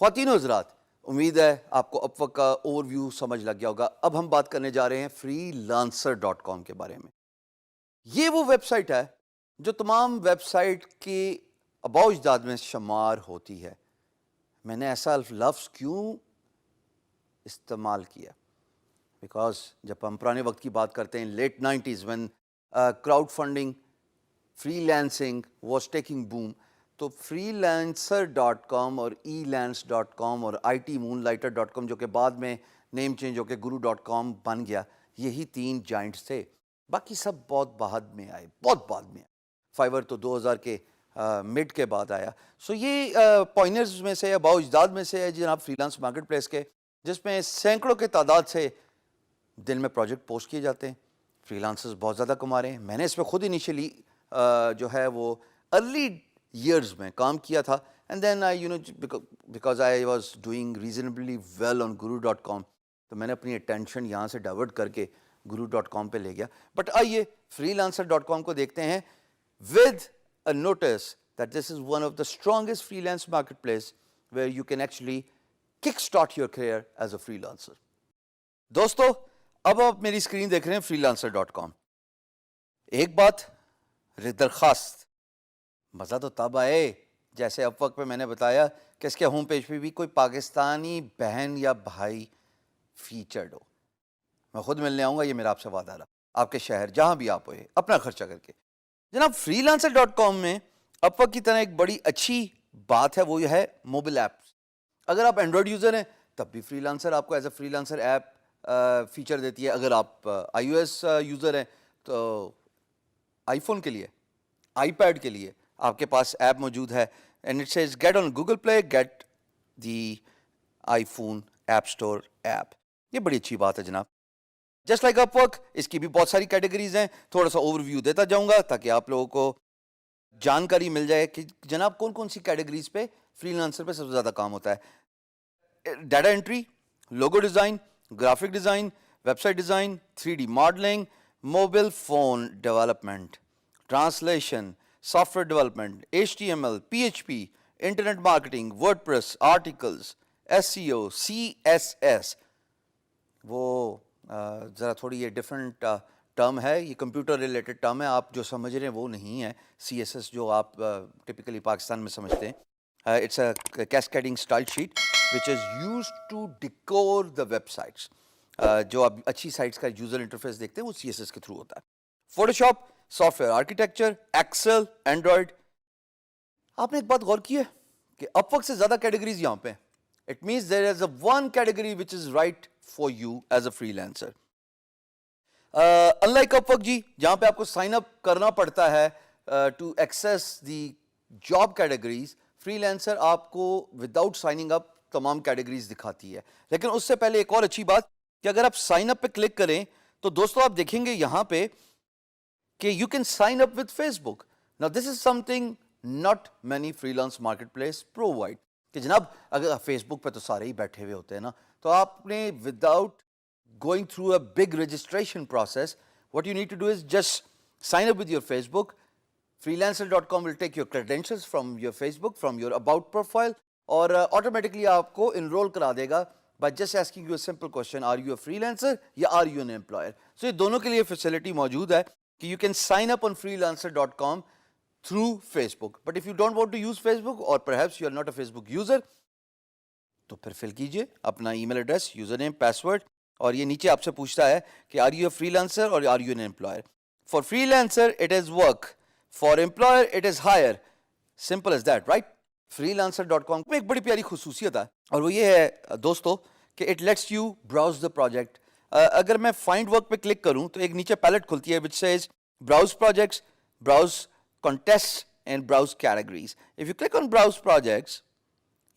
خواتین و حضرات، امید ہے آپ کو اپ وقت کا اوور ویو سمجھ لگ گیا ہوگا. اب ہم بات کرنے جا رہے ہیں freelancer.com کے بارے میں. یہ وہ ویب سائٹ ہے جو تمام ویب سائٹ کے آباء و اجداد میں شمار ہوتی ہے. میں نے ایسا لفظ کیوں استعمال کیا؟ بیکاز جب ہم پرانے وقت کی بات کرتے ہیں، late 90s when crowd funding freelancing was taking boom, تو freelancer.com اور elance.com اور itmoonlighter.com جو کہ بعد میں نیم چینج ہو کے guru.com بن گیا، یہی 3 جائنٹس تھے. باقی سب بہت بعد میں آئے، بہت بعد میں آئے. فائیور تو 2000 کے مڈ کے بعد آیا. سو یہ پوائنرز میں سے آباء و اجداد میں سے ہے جناب فری لانس مارکیٹ پلیس کے، جس میں سینکڑوں کے تعداد سے دن میں پروجیکٹ پوسٹ کیے جاتے ہیں. فری لانسرز بہت زیادہ کما رہے ہیں. میں نے اس میں خود انیشلی جو ہے وہ ارلی ایئرز میں کام کیا تھا، and then because I was doing reasonably well on guru.com، تو میں نے اپنی اٹینشن یہاں سے ڈائیورٹ کر کے guru.com پہ لے گیا. بٹ آئیے freelancer.com کو دیکھتے ہیں with a notice that this is one of the strongest freelance marketplace where you can actually kickstart your career as a freelancer. دوستو، اب آپ میری اسکرین دیکھ رہے ہیں freelancer.com. ایک بات درخواست، مزہ تو تب آئے جیسے اب وقت پہ میں نے بتایا کہ اس کے ہوم پیج پہ بھی کوئی پاکستانی بہن یا بھائی فیچرڈ ہو. میں خود ملنے آؤں گا، یہ میرا آپ سے وعدہ رہا. آپ کے شہر جہاں بھی آپ ہوئے، اپنا خرچہ کر کے. جناب freelancer.com میں اب وقت کی طرح ایک بڑی اچھی بات ہے، وہ یہ ہے موبائل ایپس. اگر آپ اینڈرائڈ یوزر ہیں تب بھی freelancer آپ کو as a freelancer app feature دیتی ہے. اگر آپ آئی او ایس یوزر ہیں تو آئی فون کے لیے، آئی پیڈ کے لیے آپ کے پاس ایپ موجود ہے. And it says get on Google Play, get the iPhone app store app. یہ بڑی اچھی بات ہے جناب. جسٹ لائک اپ ورک، اس کی بھی بہت ساری کیٹیگریز ہیں. تھوڑا سا اوور ویو دیتا جاؤں گا تاکہ آپ لوگوں کو جانکاری مل جائے کہ جناب کون کون سی کیٹیگریز پہ فری لانسر پہ سب سے زیادہ کام ہوتا ہے. Data entry, logo design, graphic design, website design, 3D modelling, mobile phone development, translation, software development, HTML، PHP، internet marketing, WordPress, articles, SEO، CSS. وہ ذرا تھوڑی یہ ڈفرینٹ ٹرم ہے، یہ کمپیوٹر ریلیٹڈ ٹرم ہے. آپ جو سمجھ رہے ہیں وہ نہیں ہے CSS جو آپ ٹپکلی پاکستان میں سمجھتے ہیں. It's a cascading style sheet which is used to decor the websites. جو آپ اچھی سائٹس کا یوزر انٹرفیس دیکھتے ہیں وہ CSS کے تھرو ہوتا ہے. Photoshop, software architecture, Excel, Android. آپ نے ایک بات غور کی ہے کہ اپ ورک سے زیادہ کیٹیگریز یہاں پہ ہیں. It means there is a one category which is right for you as a freelancer. Unlike Upwork ji, جہاں پہ آپ کو سائن اپ کرنا پڑتا ہے to access the job categories, freelancer آپ کو وداؤٹ سائننگ اپ تمام کیٹیگریز دکھاتی ہے. لیکن اس سے پہلے ایک اور اچھی بات کہ اگر آپ سائن اپ پہ کلک کریں تو دوستو آپ دیکھیں گے یہاں پہ کہ you can sign up with Facebook. Now this is something not many freelance marketplace provide. کہ جناب اگر فیس بک پہ تو سارے ہی بیٹھے ہوئے ہوتے ہیں نا، تو آپ نے without going through a big registration process, what you need to do is just sign up with your Facebook. freelancer.com will take your credentials from your Facebook, from your about profile, اور automatically آپ کو enroll کرا دے گا by just asking you a simple question, are you a freelancer یا are you an employer. So یہ دونوں کے لیے facility موجود ہے کہ you can sign up on freelancer.com through Facebook. But if you don't want to use Facebook or perhaps you are not a Facebook user, تو پھر فل کیجئے اپنا email address, username, password, اور یہ نیچے آپ سے پوچھتا ہے کہ are you a freelancer اور are you an employer. For freelancer it is work, for employer it is hire. Simple is that, right. freelancer.com میں ایک بڑی پیاری خصوصیت ہے اور وہ یہ ہے دوستو کہ it let's you browse the project. اگر میں فائنڈ ورک پہ کلک کروں تو ایک نیچے پیلٹ کھلتی ہے which says browse projects, browse contests and browse categories. If you click on browse projects,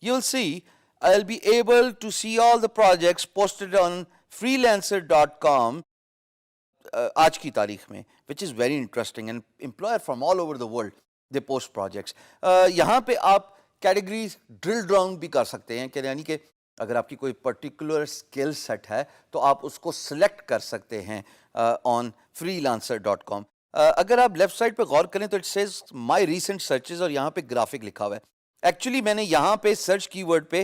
you'll see I'll be able to see all the projects posted on freelancer.com آج کی تاریخ میں, which is very interesting, and employer from all over the world they post projects. یہاں پہ آپ categories drill down بھی کر سکتے ہیں, کہ یعنی کہ اگر آپ کی کوئی پرٹیکولر اسکل سیٹ ہے تو آپ اس کو سلیکٹ کر سکتے ہیں آن freelancer.com. اگر آپ لیفٹ سائڈ پہ غور کریں تو it says my recent searches, اور یہاں پہ گرافک لکھا ہوا ہے. ایکچولی میں نے یہاں پہ سرچ کی ورڈ پہ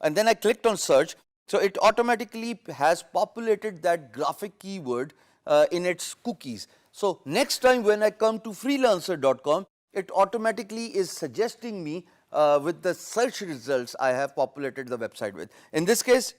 and then I clicked on search, so it automatically has populated that graphic keyword in its cookies. So next time when I come to freelancer.com, it automatically is suggesting me with the search results I have populated the website with. In this case,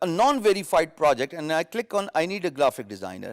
a non-verified project and I click on I need a graphic designer.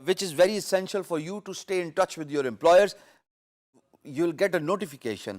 which is very essential for you to stay in touch with your employers. You'll get a notification.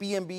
PMB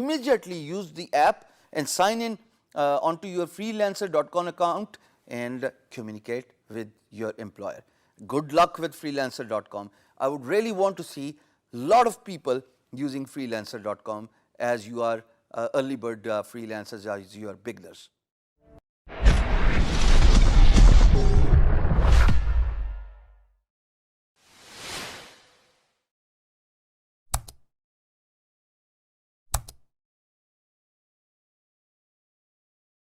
immediately use the app and sign in onto your freelancer.com account and communicate with your employer. Good luck with freelancer.com. I would really want to see a lot of people using freelancer.com as you are early bird freelancers, as you are beginners.